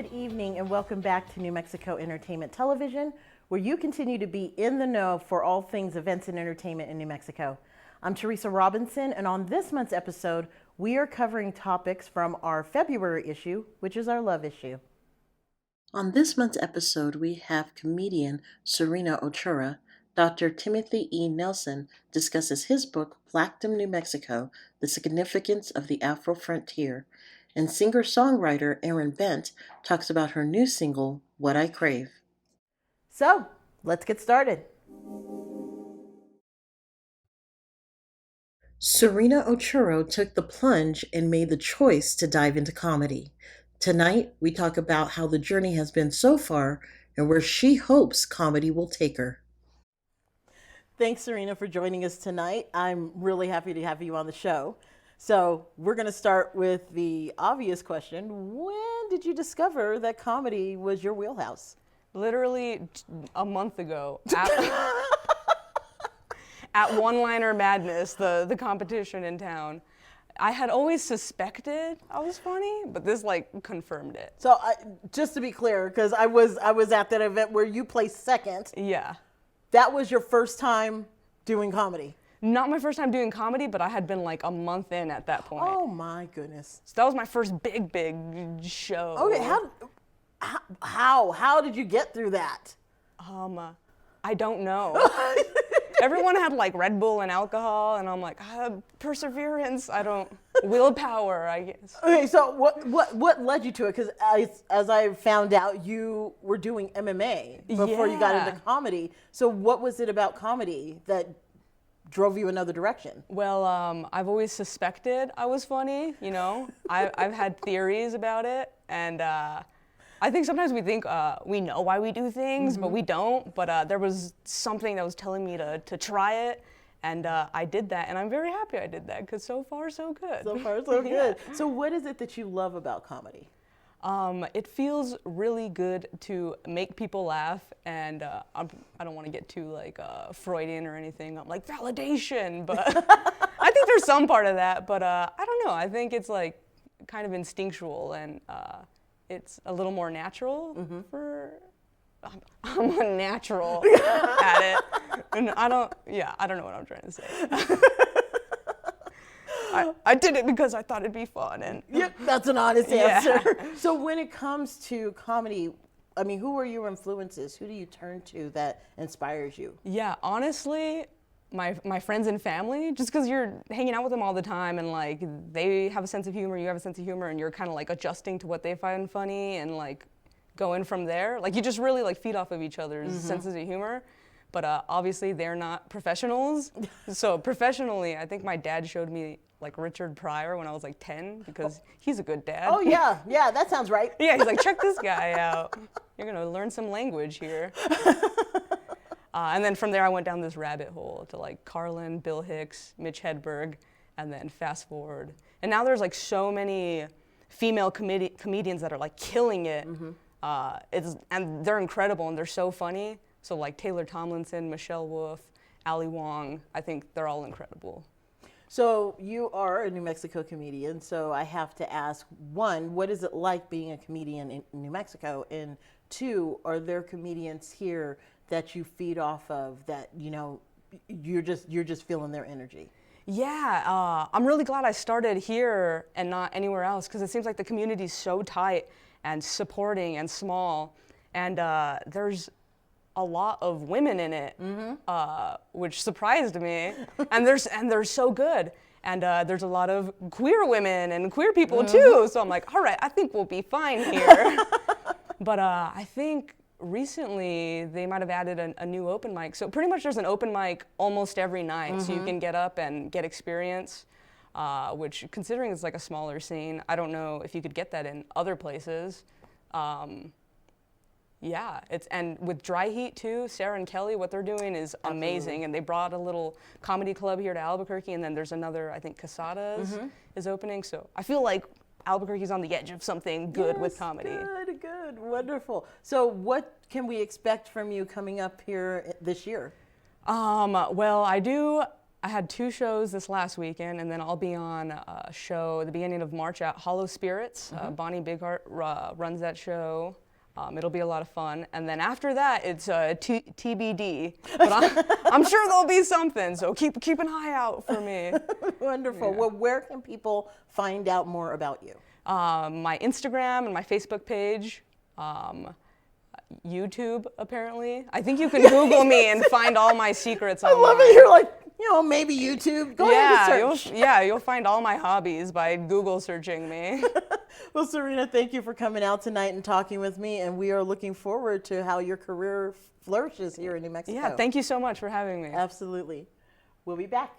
good evening, and welcome back to New Mexico Entertainment Television, where you continue to be in the know for all things events and entertainment in New Mexico. I'm Teresa Robinson, and on this month's episode, we are covering topics from our February issue, which is our love issue. On this month's episode, we have comedian Sarina Ochoa. Dr. Timothy E. Nelson discusses his book, Blackdom, New Mexico, The Significance of the Afro-Frontier, and singer-songwriter Erin Bent talks about her new single, What I Crave. So, let's get started. Sarina Ochoa took the plunge and made the choice to dive into comedy. Tonight, we talk about how the journey has been so far and where she hopes comedy will take her. Thanks, Sarina, for joining us tonight. I'm really happy to have you on the show. So we're going to start with the obvious question. When did you discover that comedy was your wheelhouse? Literally a month ago at One Liner Madness, the competition in town. I had always suspected I was funny, but this confirmed it. So just to be clear, because I was at that event where you placed second. Yeah. That was your first time doing comedy? Not my first time doing comedy, but I had been a month in at that point. Oh my goodness. So that was my first big show. Okay, how did you get through that? I don't know. Everyone had Red Bull and alcohol, and I'm perseverance, willpower, I guess. Okay, so what led you to it? Because as I found out, you were doing MMA before you got into comedy. So what was it about comedy that drove you another direction? Well, I've always suspected I was funny, I've had theories about it, and I think sometimes we think we know why we do things, but we don't. But there was something that was telling me to try it, and I did that, and I'm very happy I did that, because so far, so good. So far, so good. So what is it that you love about comedy? It feels really good to make people laugh, and I don't want to get too Freudian or anything. I'm validation, but I think there's some part of that. But I don't know. I think it's kind of instinctual, and it's a little more natural. I'm unnatural at it, and I don't know what I'm trying to say. I did it because I thought it'd be fun, and that's an honest answer. So when it comes to comedy, I mean, who are your influences? Who do you turn to that inspires you? Yeah, honestly, my friends and family, just because you're hanging out with them all the time, and they have a sense of humor, you have a sense of humor, and you're kind of adjusting to what they find funny, and going from there. You just really feed off of each other's senses of humor. But obviously they're not professionals. So professionally, I think my dad showed me Richard Pryor when I was 10, because he's a good dad. Oh yeah, that sounds right. Yeah, he's check this guy out. You're gonna learn some language here. And then from there I went down this rabbit hole to Carlin, Bill Hicks, Mitch Hedberg, and then fast forward. And now there's so many female comedians that are killing it. And they're incredible, and they're so funny. So Taylor Tomlinson, Michelle Wolf, Ali Wong, I think they're all incredible. So you are a New Mexico comedian, so I have to ask, one, what is it like being a comedian in New Mexico? And two, are there comedians here that you feed off of that, you're just feeling their energy? Yeah, I'm really glad I started here and not anywhere else, because it seems like the community's so tight and supporting and small, and there's a lot of women in it, which surprised me, and they're so good, and there's a lot of queer women and queer people too. So I'm all right, I think we'll be fine here. But I think recently they might have added a new open mic. So pretty much there's an open mic almost every night, so you can get up and get experience. Which, considering it's a smaller scene, I don't know if you could get that in other places. And with Dry Heat too, Sarah and Kelly, what they're doing is amazing. And they brought a little comedy club here to Albuquerque, and then there's another, I think Casadas is opening. So I feel like Albuquerque's on the edge of something good with comedy. Good, wonderful. So what can we expect from you coming up here this year? Well, I do I had 2 shows this last weekend, and then I'll be on a show at the beginning of March at Hollow Spirits. Bonnie Bighart runs that show. It'll be a lot of fun. And then after that, it's TBD. But I'm sure there'll be something, so keep an eye out for me. Wonderful. Yeah. Well, where can people find out more about you? My Instagram and my Facebook page. YouTube, apparently. I think you can Google me and find all my secrets online. I love it. You're like, maybe YouTube. Go ahead and search. You'll find all my hobbies by Google searching me. Well, Sarina, thank you for coming out tonight and talking with me, and we are looking forward to how your career flourishes here in New Mexico. Yeah, thank you so much for having me. Absolutely. We'll be back.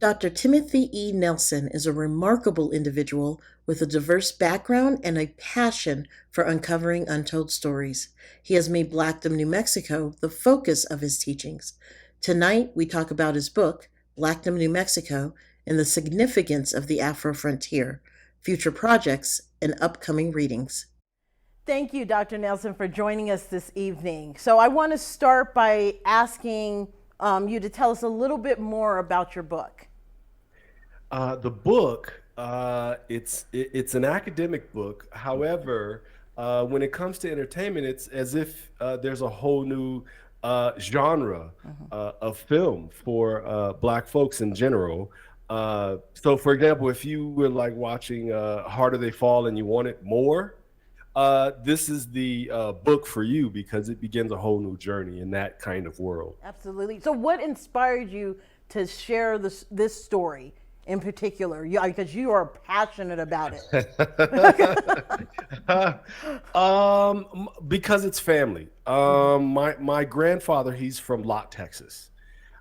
Dr. Timothy E. Nelson is a remarkable individual with a diverse background and a passion for uncovering untold stories. He has made Blackdom, New Mexico, the focus of his teachings. Tonight, we talk about his book, Blackdom, New Mexico, and the significance of the Afro-Frontier, future projects, and upcoming readings. Thank you, Dr. Nelson, for joining us this evening. So I want to start by asking you to tell us a little bit more about your book. The book, it's an academic book. However, when it comes to entertainment, it's as if there's a whole new genre of film for Black folks in general. So, for example, if you were like watching Harder They Fall and you wanted more, this is the book for you because it begins a whole new journey in that kind of world. Absolutely. So what inspired you to share this story in particular? Because you are passionate about it. Because it's family. My grandfather, he's from Lott, Texas.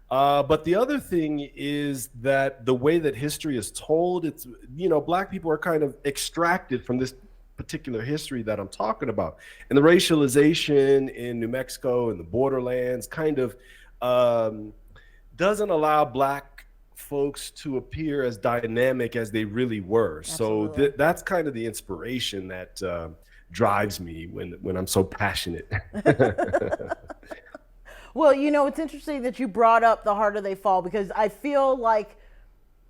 But the other thing is that the way that history is told, it's, Black people are kind of extracted from this particular history that I'm talking about. And the racialization in New Mexico and the borderlands kind of doesn't allow Black folks to appear as dynamic as they really were. Absolutely. So that's kind of the inspiration that drives me when I'm so passionate. Well, it's interesting that you brought up The Harder They Fall, because I feel like,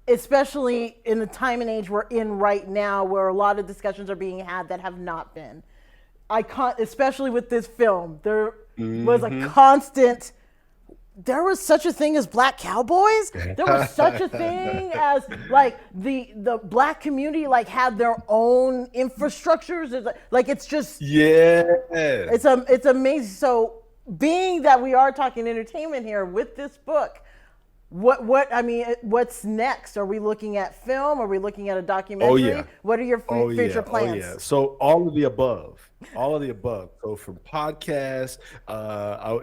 especially in the time and age we're in right now, where a lot of discussions are being had that have not been. Especially with this film, there was a constant, there was such a thing as Black cowboys. There was such a thing as like the Black community had their own infrastructures. It's just, it's amazing. So being that we are talking entertainment here with this book, what's next? Are we looking at film? Are we looking at a documentary? Oh, yeah. What are your future plans? Oh, yeah. So all of the above. So from podcasts,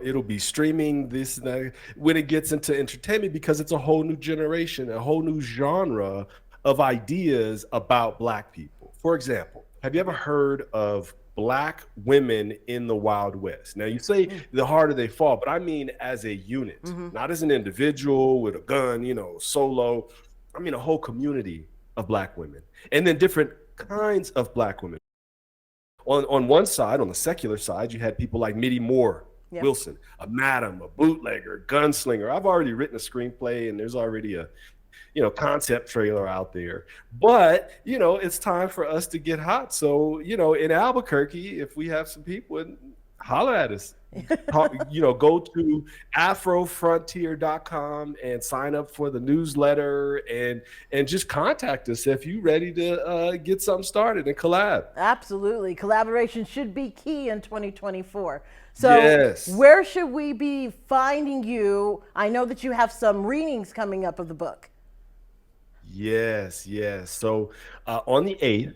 it'll be streaming, this and that, when it gets into entertainment, because it's a whole new generation, a whole new genre of ideas about Black people. For example, have you ever heard of Black women in the Wild West? Now you say The Harder They Fall, but I mean as a unit, not as an individual with a gun, solo. I mean a whole community of Black women, and then different kinds of Black women. On one side, on the secular side, you had people like Mittie Moore Wilson, a madam, a bootlegger, gunslinger. I've already written a screenplay, and there's already a concept trailer out there. But, it's time for us to get hot. So, in Albuquerque, if we have some people, holler at us. Go to Afro-Frontier.com and sign up for the newsletter and just contact us if you're ready to get something started and collab. Absolutely. Collaboration should be key in 2024. So yes. Where should we be finding you? I know that you have some readings coming up of the book. Yes. So on the 8th,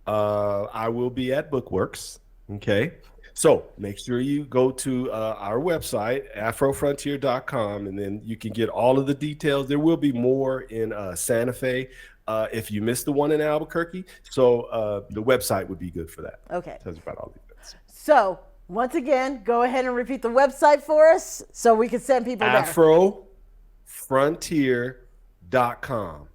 I will be at Bookworks. Okay. So make sure you go to our website, Afro-Frontier.com, and then you can get all of the details. There will be more in Santa Fe if you missed the one in Albuquerque. So the website would be good for that. Okay. Tells you about all the events. So once again, go ahead and repeat the website for us so we can send people there. Afro-Frontier.com.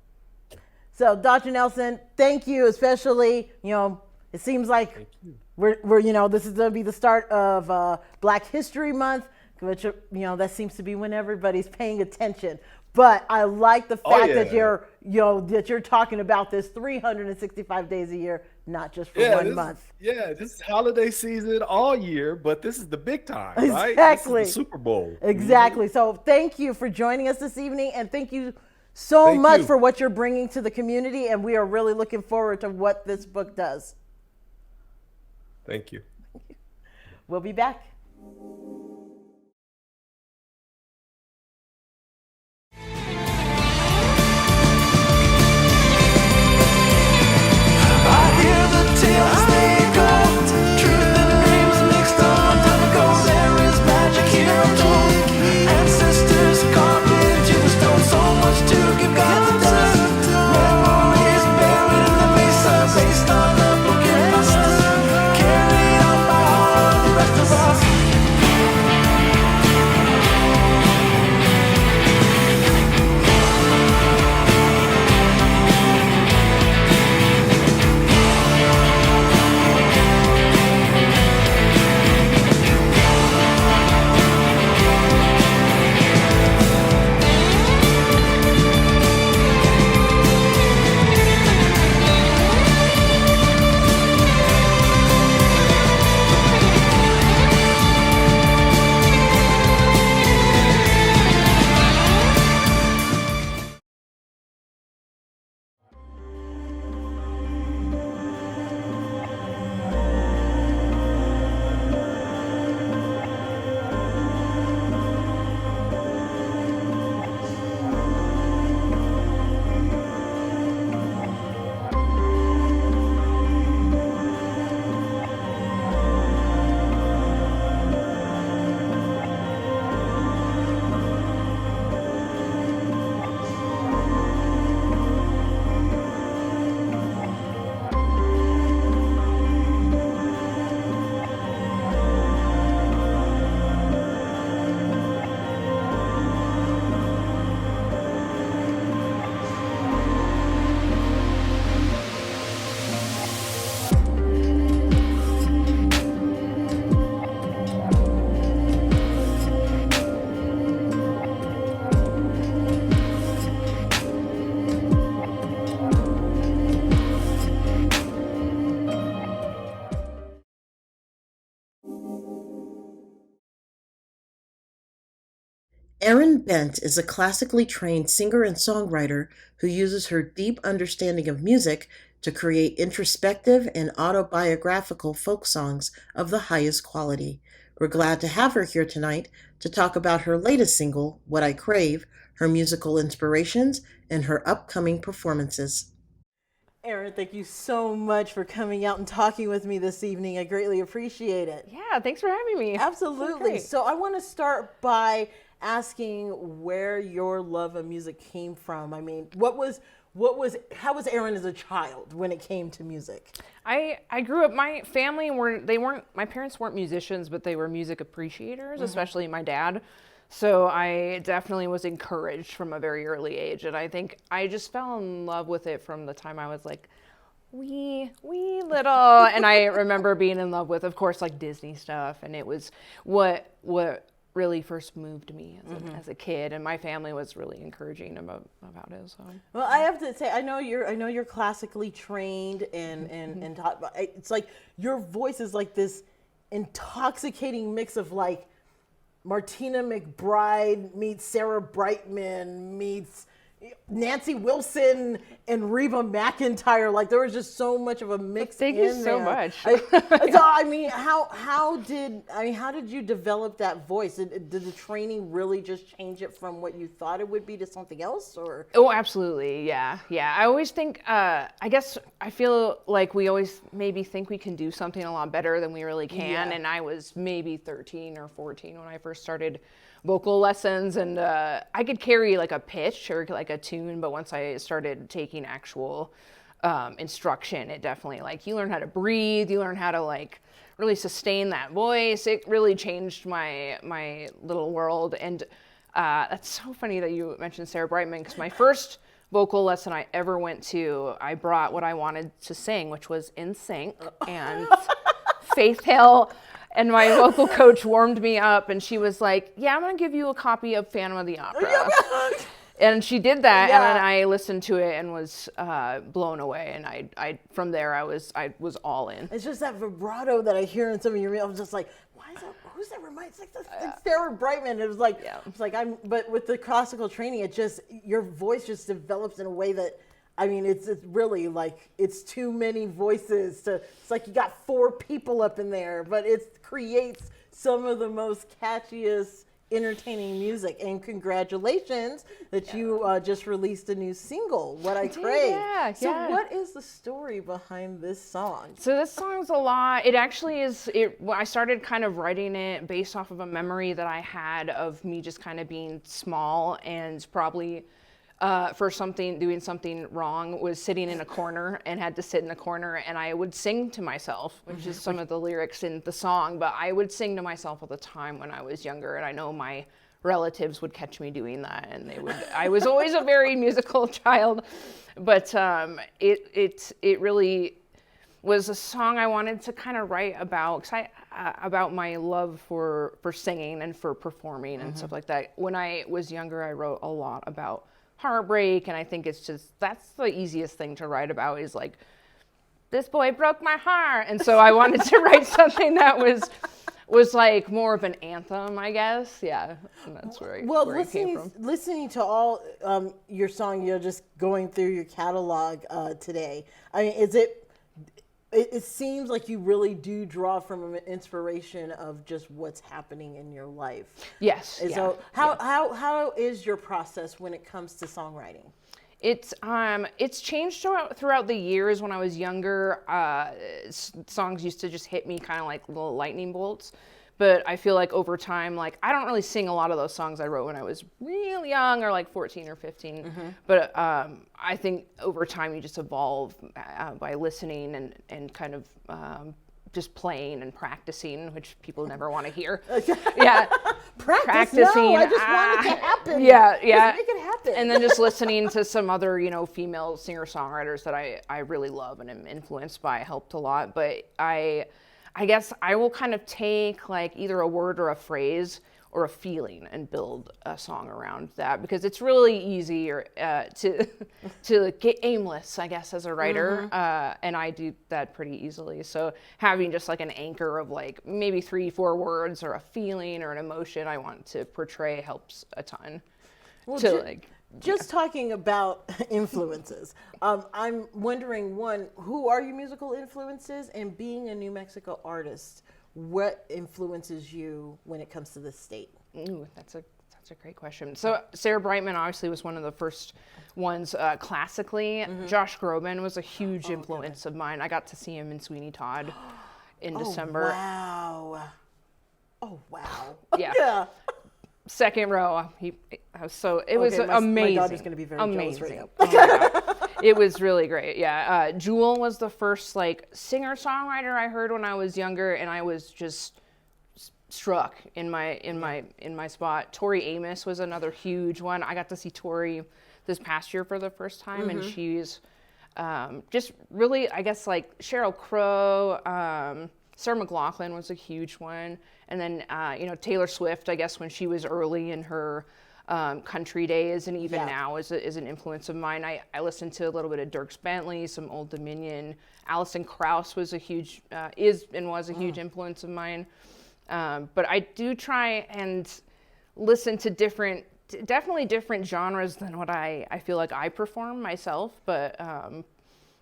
So Dr. Nelson, thank you, especially, it seems like we're this is going to be the start of Black History Month, which, that seems to be when everybody's paying attention. But I like the fact that you're talking about this 365 days a year, not just for 1 month. This is holiday season all year, but this is the big time, right? Exactly. This is the Super Bowl. Exactly. Mm-hmm. So thank you for joining us this evening, and thank you so much for what you're bringing to the community, and we are really looking forward to what this book does. Thank you. We'll be back. Erin Bent is a classically trained singer and songwriter who uses her deep understanding of music to create introspective and autobiographical folk songs of the highest quality. We're glad to have her here tonight to talk about her latest single, What I Crave, her musical inspirations, and her upcoming performances. Erin, thank you so much for coming out and talking with me this evening. I greatly appreciate it. Yeah, thanks for having me. Absolutely. So I want to start by asking where your love of music came from. I mean, how was Erin as a child when it came to music? I grew up, my family my parents weren't musicians, but they were music appreciators, especially my dad. So I definitely was encouraged from a very early age. And I think I just fell in love with it from the time I was like wee little. And I remember being in love with, of course, like Disney stuff. And it was what really first moved me as a kid, and my family was really encouraging about it. So. Well, I have to say, I know you're classically trained and taught. But it's like your voice is like this intoxicating mix of like Martina McBride meets Sarah Brightman meets Nancy Wilson and Reba McEntire. Like there was just so much of a mix. Thank you so much. I mean, how did you develop that voice? Did the training really just change it from what you thought it would be to something else, or? Oh, absolutely. Yeah. I always think, I guess I feel like we always maybe think we can do something a lot better than we really can. Yeah. And I was maybe 13 or 14 when I first started vocal lessons, and I could carry like a pitch or like a tune, but once I started taking actual instruction, it definitely, like, you learn how to breathe, you learn how to like really sustain that voice. It really changed my little world. And that's so funny that you mentioned Sarah Brightman, because my first vocal lesson I ever went to, I brought what I wanted to sing, which was In Sync and Faith Hill. And my vocal coach warmed me up, and she was like, yeah, I'm going to give you a copy of Phantom of the Opera. And she did that, and then I listened to it and was blown away. And I from there, I was all in. It's just that vibrato that I hear in some of your music. I'm just like, why is that? Who's that? Reminds like it's Sarah Brightman. It was like, it's like but with the classical training, it just, your voice just develops in a way that, I mean, it's really like, it's too many voices to, it's like you got 4 people up in there, but it creates some of the most catchiest, entertaining music. And congratulations that you just released a new single, What I Crave. So what is the story behind this song? So this song's a lot. It actually is, I started kind of writing it based off of a memory that I had of me just kind of being small and probably for doing something wrong, was sitting in a corner and had to sit in a corner, and I would sing to myself, which is some of the lyrics in the song, but I would sing to myself all the time when I was younger, and I know my relatives would catch me doing that, and I was always a very musical child, but it really was a song I wanted to kind of write about, about my love for singing and for performing and stuff like that. When I was younger, I wrote a lot about heartbreak, and I think that's the easiest thing to write about, is like, this boy broke my heart. And so I wanted to write something that was like more of an anthem, I guess. Yeah, and that's where it came from. Listening to all your song, you're just going through your catalog today. I mean, it seems like you really do draw from an inspiration of just what's happening in your life. Yes. And so how is your process when it comes to songwriting? It's changed throughout the years. When I was younger, songs used to just hit me kind of like little lightning bolts. But I feel like over time, like, I don't really sing a lot of those songs I wrote when I was real young, or like 14 or 15. But I think over time you just evolve by listening and kind of just playing and practicing, which people never want to hear. Yeah. Practicing. No, I just want it to happen. Yeah. Just make it happen. And then just listening to some other, female singer-songwriters that I really love and am influenced by helped a lot. But I guess I will kind of take like either a word or a phrase or a feeling and build a song around that, because it's really easy to get aimless, I guess, as a writer, and I do that pretty easily. So having just like an anchor of like maybe 3-4 words or a feeling or an emotion I want to portray helps a ton. Just talking about influences, I'm wondering, one, who are your musical influences? And being a New Mexico artist, what influences you when it comes to this state? Ooh, that's a great question. So Sarah Brightman obviously was one of the first ones classically. Josh Groban was a huge influence of mine. I got to see him in Sweeney Todd in December. Wow. Oh, wow. Yeah. Second row. It was amazing. My daughter's going to be very jealous right now. Oh my God. It was really great. Yeah. Jewel was the first like singer-songwriter I heard when I was younger, and I was just struck in my spot. Tori Amos was another huge one. I got to see Tori this past year for the first time, and she's just really, I guess, like Sheryl Crow, Sarah McLachlan was a huge one. And then, Taylor Swift, I guess, when she was early in her country days, and even now is an influence of mine. I listened to a little bit of Dierks Bentley, some Old Dominion. Alison Krauss was a huge, was a huge influence of mine. But I do try and listen to definitely different genres than what I feel like I perform myself. But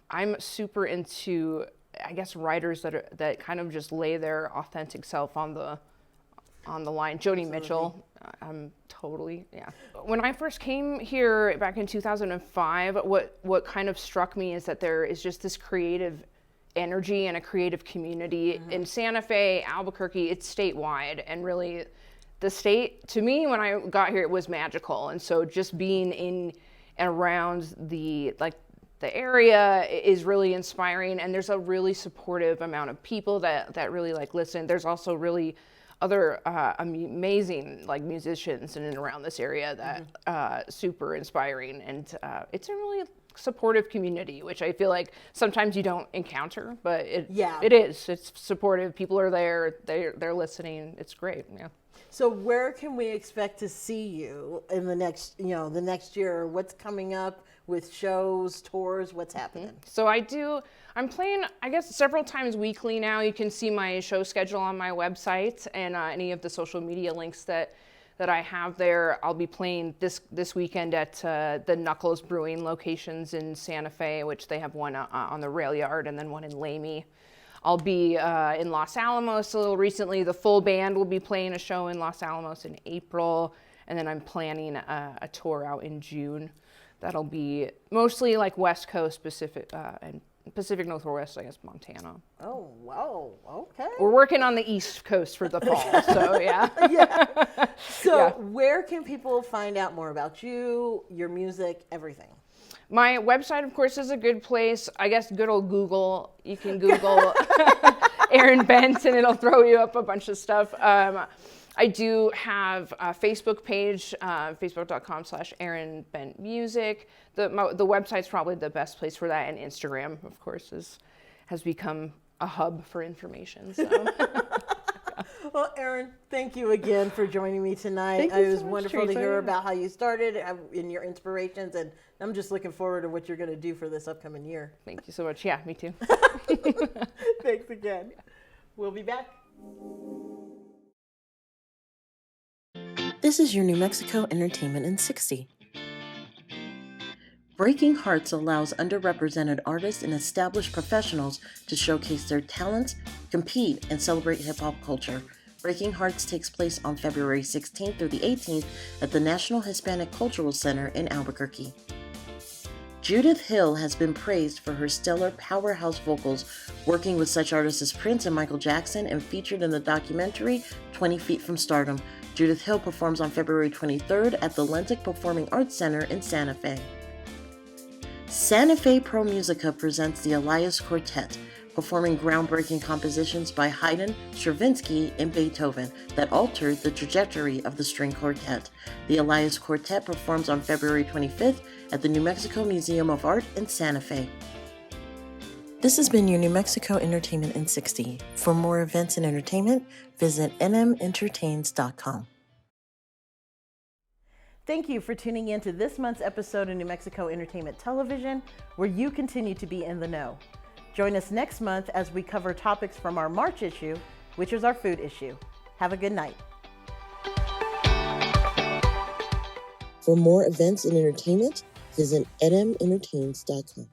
I'm super into, I guess, writers that kind of just lay their authentic self on the line. Joni Mitchell, I'm totally, yeah. When I first came here back in 2005, what kind of struck me is that there is just this creative energy and a creative community in Santa Fe, Albuquerque. It's statewide, and really the state, to me, when I got here, it was magical. And so just being in and around the area is really inspiring, and there's a really supportive amount of people that really listen. There's also really other amazing musicians in and around this area that super inspiring, and it's a really supportive community, which I feel like sometimes you don't encounter, but it is. It's supportive. People are there. They're listening. It's great. Yeah. So where can we expect to see you in the next year? What's coming up with shows, tours? What's happening? So I'm playing, I guess, several times weekly now. You can see my show schedule on my website and any of the social media links that I have there. I'll be playing this weekend at the Knuckles Brewing locations in Santa Fe, which they have one on the rail yard and then one in Lamy. I'll be in Los Alamos a little recently. The full band will be playing a show in Los Alamos in April, and then I'm planning a tour out in June. That'll be mostly West Coast, and Pacific Northwest, I guess, Montana. Oh, wow. Okay. We're working on the East Coast for the fall, so yeah. Yeah. So where can people find out more about you, your music, everything? My website, of course, is a good place. I guess good old Google. You can Google Erin Bent, and it'll throw you up a bunch of stuff. I do have a Facebook page, facebook.com/ErinBentMusic. The website's probably the best place for that, and Instagram, of course, has become a hub for information. So. Well, Erin, thank you again for joining me tonight. Thank you It was so much, wonderful Teresa. to hear about how you started and your inspirations, and I'm just looking forward to what you're going to do for this upcoming year. Thank you so much. Yeah, me too. Thanks again. We'll be back. This is your New Mexico Entertainment in 60. Breaking Hearts allows underrepresented artists and established professionals to showcase their talents, compete, and celebrate hip-hop culture. Breaking Hearts takes place on February 16th through the 18th at the National Hispanic Cultural Center in Albuquerque. Judith Hill has been praised for her stellar powerhouse vocals, working with such artists as Prince and Michael Jackson, and featured in the documentary 20 Feet from Stardom. Judith Hill performs on February 23rd at the Lentic Performing Arts Center in Santa Fe. Santa Fe Pro Musica presents the Elias Quartet, performing groundbreaking compositions by Haydn, Stravinsky, and Beethoven that altered the trajectory of the string quartet. The Elias Quartet performs on February 25th at the New Mexico Museum of Art in Santa Fe. This has been your New Mexico Entertainment in 60. For more events and entertainment, visit nmentertains.com. Thank you for tuning in to this month's episode of New Mexico Entertainment Television, where you continue to be in the know. Join us next month as we cover topics from our March issue, which is our food issue. Have a good night. For more events and entertainment, visit nmentertains.com.